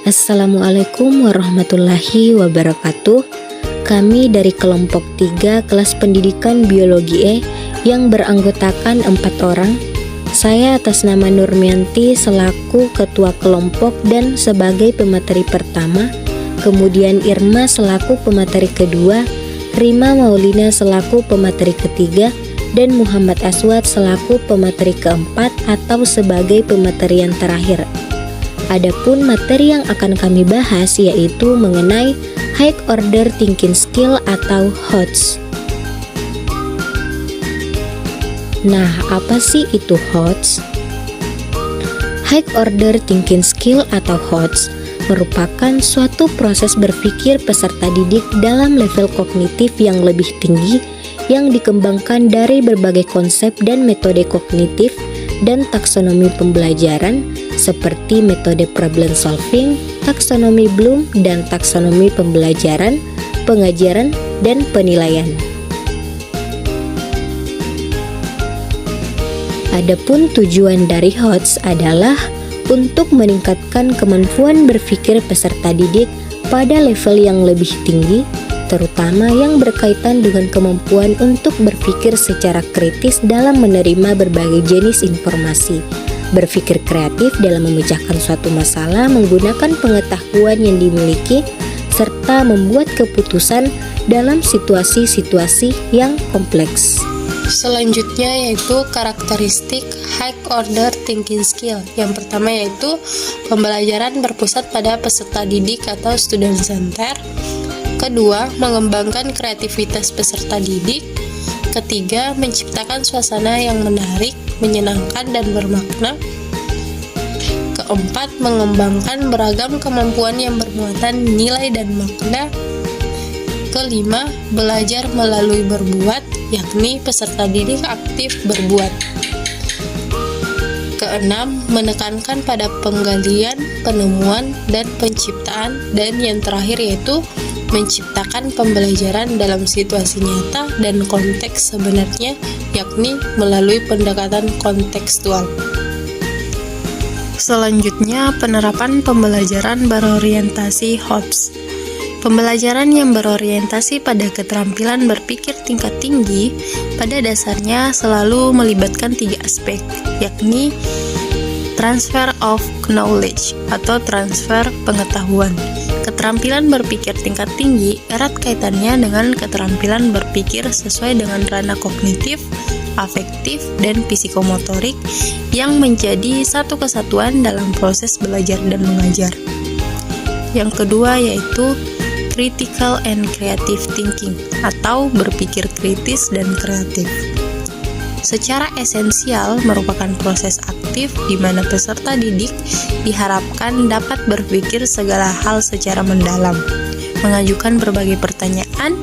Assalamualaikum warahmatullahi wabarakatuh. Kami dari kelompok 3 kelas pendidikan biologi E yang beranggotakan 4 orang. Saya atas nama Nurmianti selaku ketua kelompok dan sebagai pemateri pertama, kemudian Irma selaku pemateri kedua, Rima Maulina selaku pemateri ketiga, dan Muhammad Aswad selaku pemateri keempat atau sebagai pemateri yang terakhir. Adapun materi yang akan kami bahas yaitu mengenai High Order Thinking Skill atau HOTS. Nah, apa sih itu HOTS? High Order Thinking Skill atau HOTS merupakan suatu proses berpikir peserta didik dalam level kognitif yang lebih tinggi yang dikembangkan dari berbagai konsep dan metode kognitif dan taksonomi pembelajaran seperti metode problem solving, taksonomi Bloom, dan taksonomi pembelajaran, pengajaran, dan penilaian. Adapun tujuan dari HOTS adalah untuk meningkatkan kemampuan berpikir peserta didik pada level yang lebih tinggi, terutama yang berkaitan dengan kemampuan untuk berpikir secara kritis dalam menerima berbagai jenis informasi, berpikir kreatif dalam memecahkan suatu masalah menggunakan pengetahuan yang dimiliki, serta membuat keputusan dalam situasi-situasi yang kompleks. Selanjutnya yaitu karakteristik High Order Thinking Skill. Yang pertama yaitu pembelajaran berpusat pada peserta didik atau student center. Kedua, mengembangkan kreativitas peserta didik. Ketiga, menciptakan suasana yang menarik, menyenangkan, dan bermakna. Keempat, mengembangkan beragam kemampuan yang bermuatan nilai dan makna. Kelima, belajar melalui berbuat, yakni peserta didik aktif berbuat. Keenam, menekankan pada penggalian, penemuan, dan penciptaan. Dan yang terakhir yaitu menciptakan pembelajaran dalam situasi nyata dan konteks sebenarnya, yakni melalui pendekatan kontekstual. Selanjutnya, penerapan pembelajaran berorientasi HOTS. Pembelajaran yang berorientasi pada keterampilan berpikir tingkat tinggi pada dasarnya selalu melibatkan 3 aspek, yakni transfer of knowledge atau transfer pengetahuan. Keterampilan berpikir tingkat tinggi erat kaitannya dengan keterampilan berpikir sesuai dengan ranah kognitif, afektif, dan psikomotorik yang menjadi satu kesatuan dalam proses belajar dan mengajar. Yang kedua yaitu critical and creative thinking atau berpikir kritis dan kreatif. Secara esensial merupakan proses aktif di mana peserta didik diharapkan dapat berpikir segala hal secara mendalam, mengajukan berbagai pertanyaan,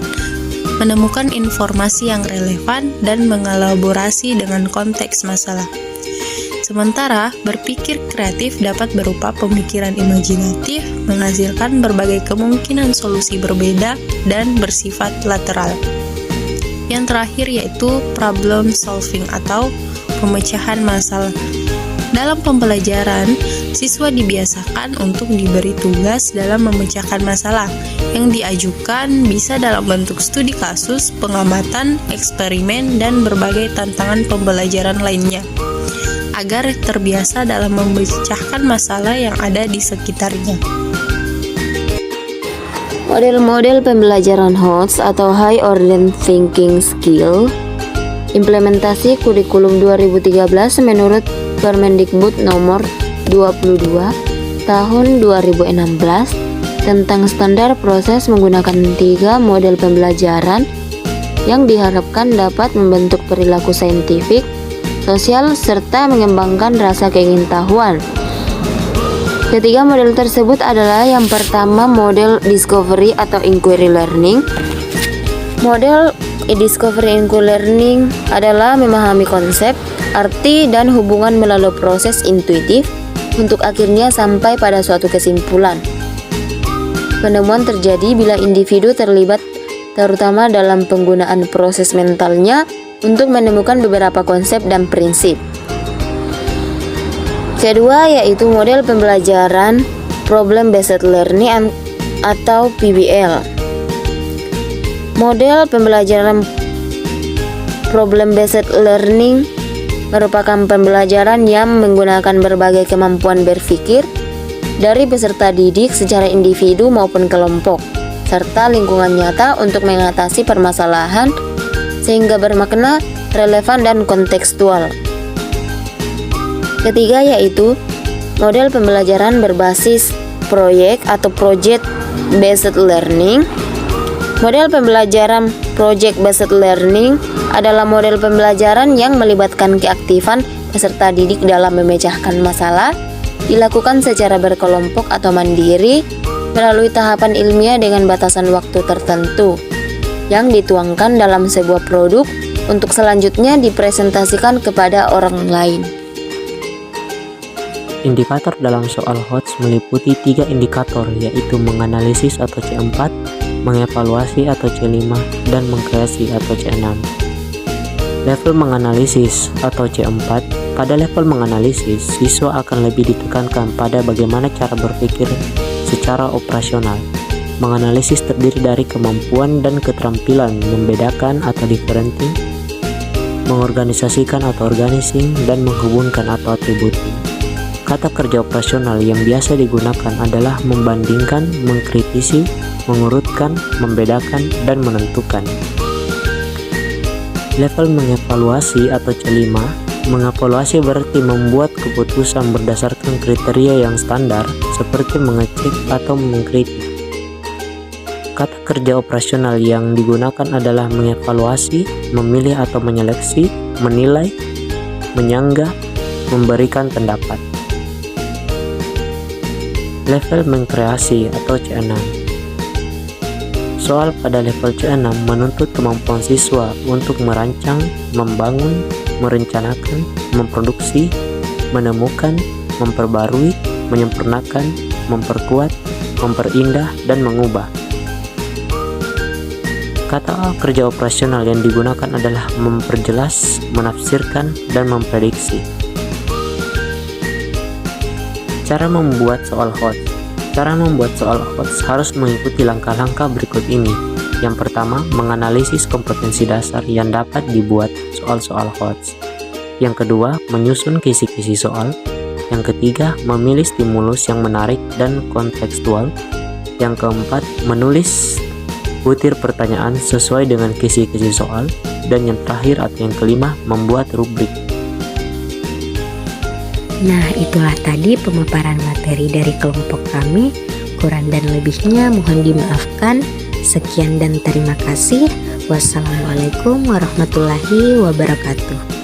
menemukan informasi yang relevan, dan mengelaborasi dengan konteks masalah. Sementara berpikir kreatif dapat berupa pemikiran imajinatif, menghasilkan berbagai kemungkinan solusi berbeda dan bersifat lateral. Yang terakhir yaitu problem solving atau pemecahan masalah. Dalam pembelajaran, siswa dibiasakan untuk diberi tugas dalam memecahkan masalah yang diajukan bisa dalam bentuk studi kasus, pengamatan, eksperimen, dan berbagai tantangan pembelajaran lainnya, agar terbiasa dalam memecahkan masalah yang ada di sekitarnya. Model-model pembelajaran HOTS atau High Order Thinking Skill. Implementasi kurikulum 2013 menurut Permendikbud nomor 22 tahun 2016 tentang standar proses menggunakan 3 model pembelajaran yang diharapkan dapat membentuk perilaku saintifik, sosial, serta mengembangkan rasa keingintahuan. Ketiga model tersebut adalah yang pertama model discovery atau inquiry learning. Model discovery inquiry learning adalah memahami konsep, arti, dan hubungan melalui proses intuitif untuk akhirnya sampai pada suatu kesimpulan. Penemuan terjadi bila individu terlibat terutama dalam penggunaan proses mentalnya untuk menemukan beberapa konsep dan prinsip. Kedua yaitu model pembelajaran Problem Based Learning atau PBL. Model pembelajaran Problem Based Learning merupakan pembelajaran yang menggunakan berbagai kemampuan berpikir dari peserta didik secara individu maupun kelompok, serta lingkungan nyata untuk mengatasi permasalahan sehingga bermakna, relevan, dan kontekstual. Ketiga yaitu model pembelajaran berbasis proyek atau Project Based Learning. Model pembelajaran Project Based Learning adalah model pembelajaran yang melibatkan keaktifan peserta didik dalam memecahkan masalah, dilakukan secara berkelompok atau mandiri melalui tahapan ilmiah dengan batasan waktu tertentu yang dituangkan dalam sebuah produk untuk selanjutnya dipresentasikan kepada orang lain. Indikator dalam soal HOTS meliputi 3 indikator, yaitu menganalisis atau C4, mengevaluasi atau C5, dan mengkreasi atau C6. Level menganalisis atau C4. Pada level menganalisis, siswa akan lebih ditekankan pada bagaimana cara berpikir secara operasional. Menganalisis terdiri dari kemampuan dan keterampilan membedakan atau differentiating, mengorganisasikan atau organizing, dan menghubungkan atau attributing. Kata kerja operasional yang biasa digunakan adalah membandingkan, mengkritisi, mengurutkan, membedakan, dan menentukan. Level mengevaluasi atau C5. Mengevaluasi berarti membuat keputusan berdasarkan kriteria yang standar seperti mengecek atau mengkritik. Kata kerja operasional yang digunakan adalah mengevaluasi, memilih atau menyeleksi, menilai, menyanggah, memberikan pendapat. Level mengkreasi atau C6. Soal pada level C6 menuntut kemampuan siswa untuk merancang, membangun, merencanakan, memproduksi, menemukan, memperbarui, menyempurnakan, memperkuat, memperindah, dan mengubah. Kata kerja operasional yang digunakan adalah memperjelas, menafsirkan, dan memprediksi. Cara membuat soal HOTS. Cara membuat soal HOTS harus mengikuti langkah-langkah berikut ini. Yang pertama, menganalisis kompetensi dasar yang dapat dibuat soal-soal HOTS. Yang kedua, menyusun kisi-kisi soal. Yang ketiga, memilih stimulus yang menarik dan kontekstual. Yang keempat, menulis butir pertanyaan sesuai dengan kisi-kisi soal. Dan yang terakhir atau yang kelima, membuat rubrik. Nah, itulah tadi pemaparan materi dari kelompok kami. Kurang dan lebihnya mohon dimaafkan. Sekian dan terima kasih. Wassalamualaikum warahmatullahi wabarakatuh.